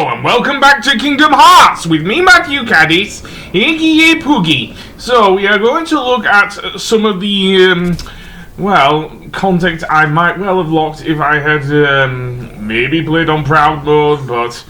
Hello and welcome back to Kingdom Hearts with me, Matthew Caddis, aka Poogie. So we are going to look at some of the, content I might well have locked if I had maybe played on Proud Mode, but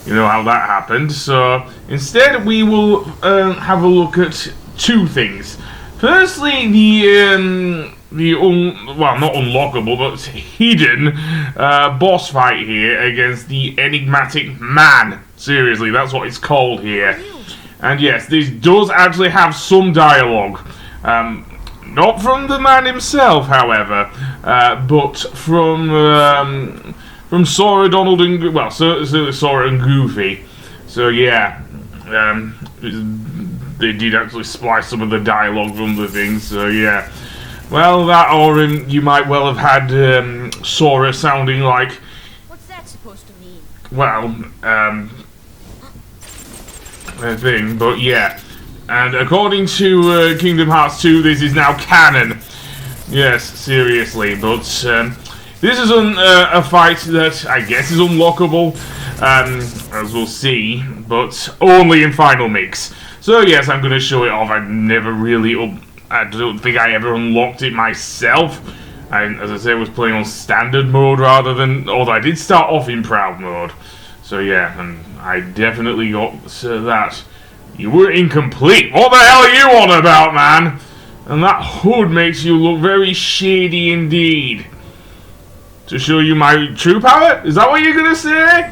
you know how that happened. So instead we will have a look at two things. Firstly, not unlockable, but hidden boss fight here against the Enigmatic Man. Seriously, that's what it's called here. And yes, this does actually have some dialogue. Not from the man himself, however, but from Sora, Donald, and certainly Sora and Goofy. So yeah, they did actually splice some of the dialogue from the things. So yeah. Well, that or you might well have had Sora sounding like... What's that supposed to mean? Well, a thing, but yeah. And according to Kingdom Hearts 2, this is now canon. Yes, seriously, but this is a fight that I guess is unlockable, as we'll see, but only in Final Mix. So yes, I'm going to show it off. I don't think I ever unlocked it myself. As I say, I was playing on standard mode although I did start off in Proud mode. So yeah, and I definitely got that. You were incomplete. What the hell are you on about, man? And that hood makes you look very shady indeed. To show you my true power? Is that what you're gonna say?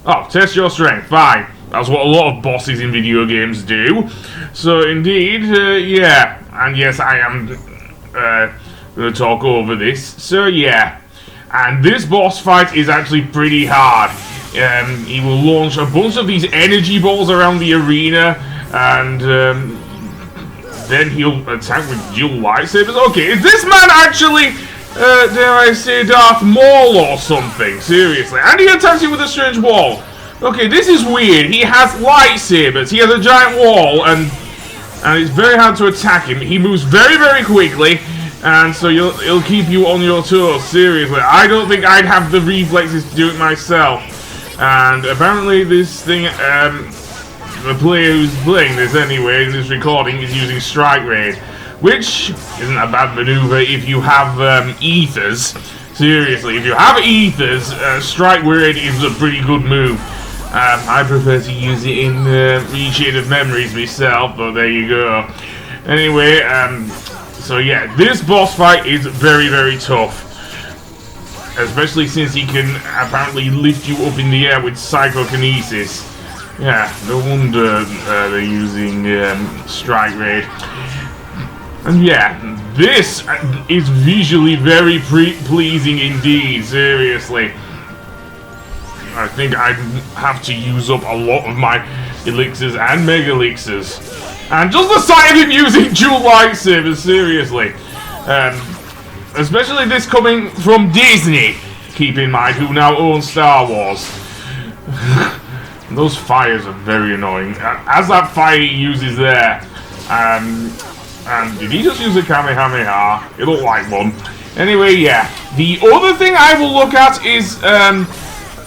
Oh, test your strength. Fine. That's what a lot of bosses in video games do. So indeed, yeah. And yes, I am going to talk over this. So yeah. And this boss fight is actually pretty hard. He will launch a bunch of these energy balls around the arena. And then he'll attack with dual lightsabers. Okay, is this man actually, dare I say, Darth Maul or something? Seriously. And he attacks you with a strange wall. Okay, this is weird. He has lightsabers. He has a giant wall, and it's very hard to attack him. He moves very, very quickly, and so he'll keep you on your toes. Seriously, I don't think I'd have the reflexes to do it myself. And apparently, this thing, the player who's playing this anyway in this recording is using Strike Raid, which isn't a bad maneuver if you have ethers. Seriously, if you have ethers, Strike Raid is a pretty good move. I prefer to use it in Rechain of Memories myself, but there you go. Anyway, so yeah, this boss fight is very, very tough. Especially since he can apparently lift you up in the air with psychokinesis. Yeah, no wonder they're using Strike Raid. And yeah, this is visually very pleasing indeed, seriously. I think I'd have to use up a lot of my elixirs and mega elixirs. And just the sight of him using dual lightsabers, seriously. Especially this coming from Disney, keep in mind, who now owns Star Wars. Those fires are very annoying. As that fire he uses there. And did he just use a Kamehameha? It looked like one. Anyway, yeah. The other thing I will look at is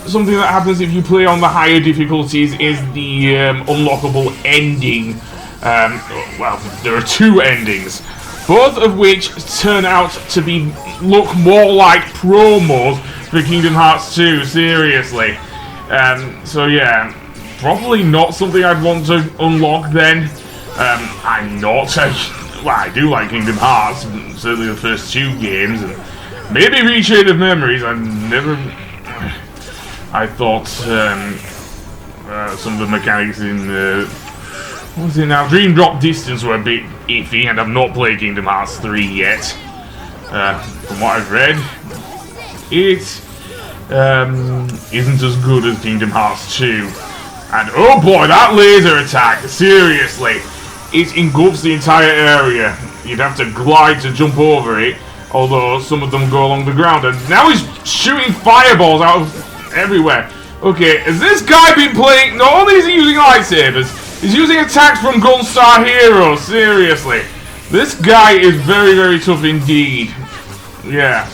something that happens if you play on the higher difficulties is the unlockable ending. Well, there are two endings, both of which turn out to look more like promos for Kingdom Hearts 2, seriously. So yeah, probably not something I'd want to unlock then. I'm not well, I do like Kingdom Hearts, certainly the first two games, and maybe Rechain of Memories. I thought some of the mechanics in what was it now? Dream Drop Distance were a bit iffy, and I've not played Kingdom Hearts 3 yet. From what I've read, it isn't as good as Kingdom Hearts 2. And oh boy, that laser attack! Seriously, it engulfs the entire area. You'd have to glide to jump over it, although some of them go along the ground. And now he's shooting fireballs out of everywhere. Okay, has this guy been playing? Not only is he using lightsabers, he's using attacks from Gunstar Heroes. Seriously, this guy is very, very tough indeed. Yeah.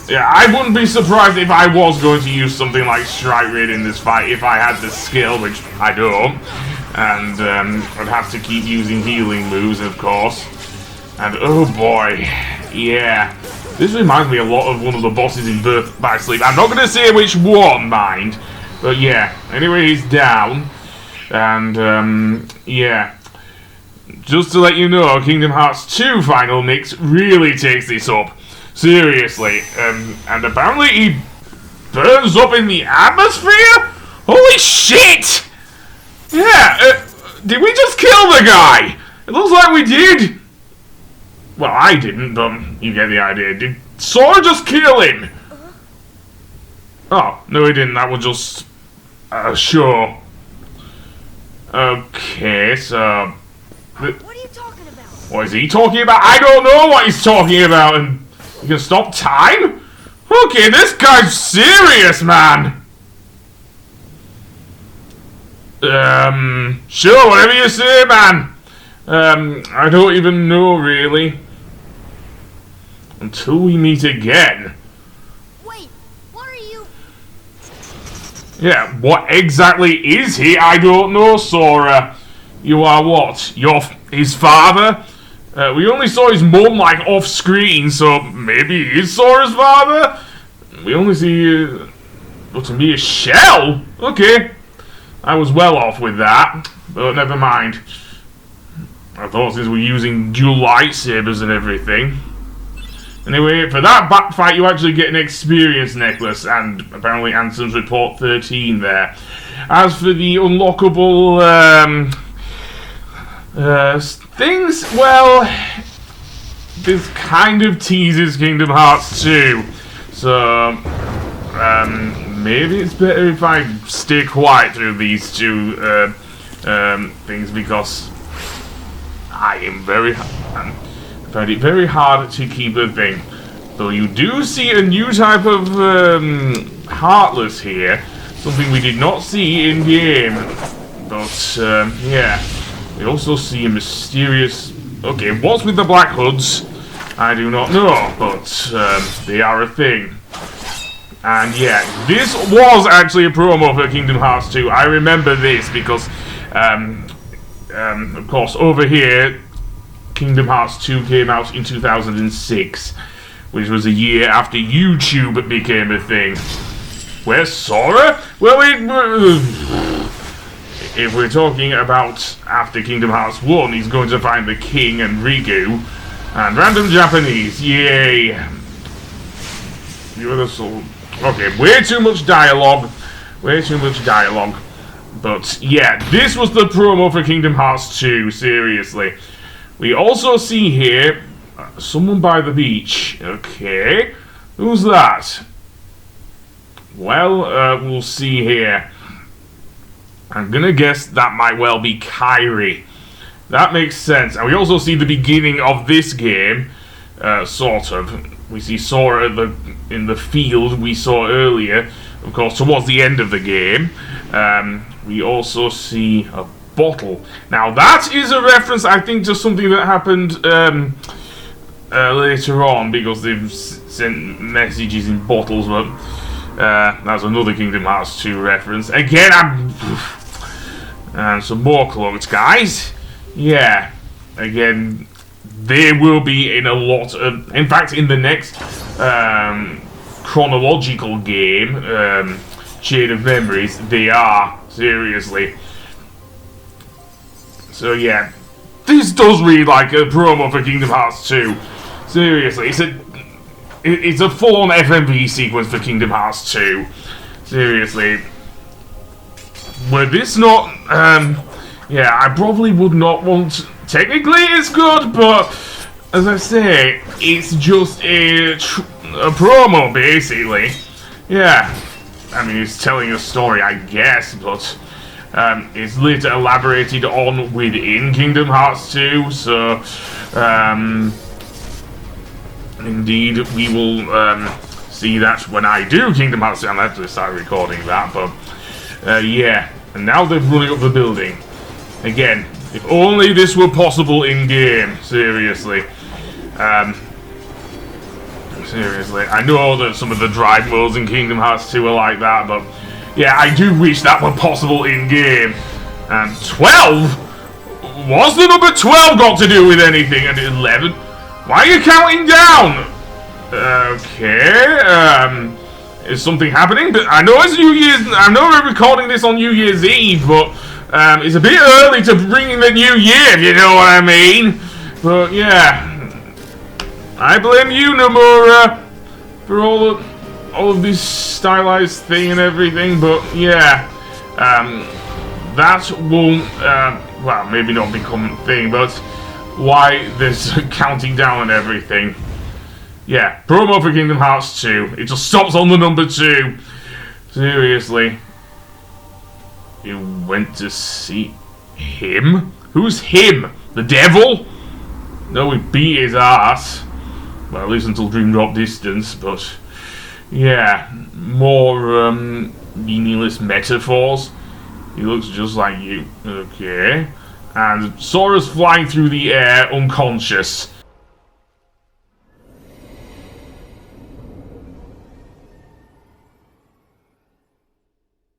Yeah, I wouldn't be surprised if I was going to use something like Strike Rate in this fight if I had the skill, which I don't. And I'd have to keep using healing moves, of course. And oh boy, yeah. This reminds me a lot of one of the bosses in Birth by Sleep. I'm not going to say which one, mind. But yeah, anyway, he's down. And yeah. Just to let you know, Kingdom Hearts 2 Final Mix really takes this up. Seriously. And apparently he burns up in the atmosphere? Holy shit! Yeah, did we just kill the guy? It looks like we did. Well, I didn't, but you get the idea. Did Sora just kill him? Oh, no he didn't. That was just... sure. Okay, so... What are you talking about? What is he talking about? I don't know what he's talking about, and you can stop time? Okay, this guy's serious, man. Sure, whatever you say, man. I don't even know, really. Until we meet again. Wait, what are you? Yeah, what exactly is he? I don't know, Sora. You are what? You're his father? We only saw his mum, like, off-screen, so maybe he is Sora's father? We only see, to me, a shell? Okay. I was well off with that, but never mind. I thought since we're using dual lightsabers and everything. Anyway, for that fight, you actually get an experience necklace, and apparently Ansem's Report 13 there. As for the unlockable things, well, this kind of teases Kingdom Hearts 2. So, maybe it's better if I stay quiet through these two things, because I find it very hard to keep a thing. Though you do see a new type of Heartless here, something we did not see in game. But yeah, we also see a mysterious. Okay, what's with the black hoods? I do not know, but they are a thing. And yeah, this was actually a promo for Kingdom Hearts 2. I remember this because, of course, over here, Kingdom Hearts 2 came out in 2006, which was a year after YouTube became a thing. Where's Sora? Well, if we're talking about after Kingdom Hearts 1, he's going to find the King and Riku and random Japanese. Yay! You're the soul. Okay, way too much dialogue. Way too much dialogue. But yeah, this was the promo for Kingdom Hearts 2, seriously. We also see here someone by the beach. Okay, who's that? Well, we'll see here. I'm gonna guess that might well be Kairi. That makes sense. And we also see the beginning of this game, sort of. We see Sora in the field we saw earlier, of course, towards the end of the game. We also see a bottle. Now, that is a reference, I think, to something that happened later on, because they've sent messages in bottles, but that's another Kingdom Hearts 2 reference. Again, and some more cloaks, guys. Yeah, again, they will be in a lot of... In fact, in the next chronological game, Chain of Memories, they are, seriously. So yeah, this does read like a promo for Kingdom Hearts 2. Seriously, it's a full-on FMV sequence for Kingdom Hearts 2. Seriously. Were this not... yeah, I probably would not want... Technically, it's good, but... As I say, it's just a promo, basically. Yeah. I mean, it's telling a story, I guess, but... it's later elaborated on within Kingdom Hearts 2, so... indeed, we will see that when I do Kingdom Hearts 2. I'm actually started recording that, but... yeah. And now they're running up the building. Again, if only this were possible in-game, seriously. Seriously, I know that some of the drive modes in Kingdom Hearts 2 are like that, but yeah, I do wish that were possible in game. And 12? What's the number 12 got to do with anything? And 11? Why are you counting down? Okay, is something happening? But I know it's New Year's. I know we're recording this on New Year's Eve, but it's a bit early to bring in the new year, if you know what I mean. But yeah, I blame you, Nomura, for all of this stylized thing and everything. But yeah, that won't, well, maybe not become a thing, but why there's counting down and everything. Yeah, promo for Kingdom Hearts 2. It just stops on the number 2. Seriously. You went to see him? Who's him? The devil? No, we beat his ass. Well, at least until Dream Drop Distance, but yeah, more meaningless metaphors. He looks just like you. Okay. And Sora's flying through the air, unconscious.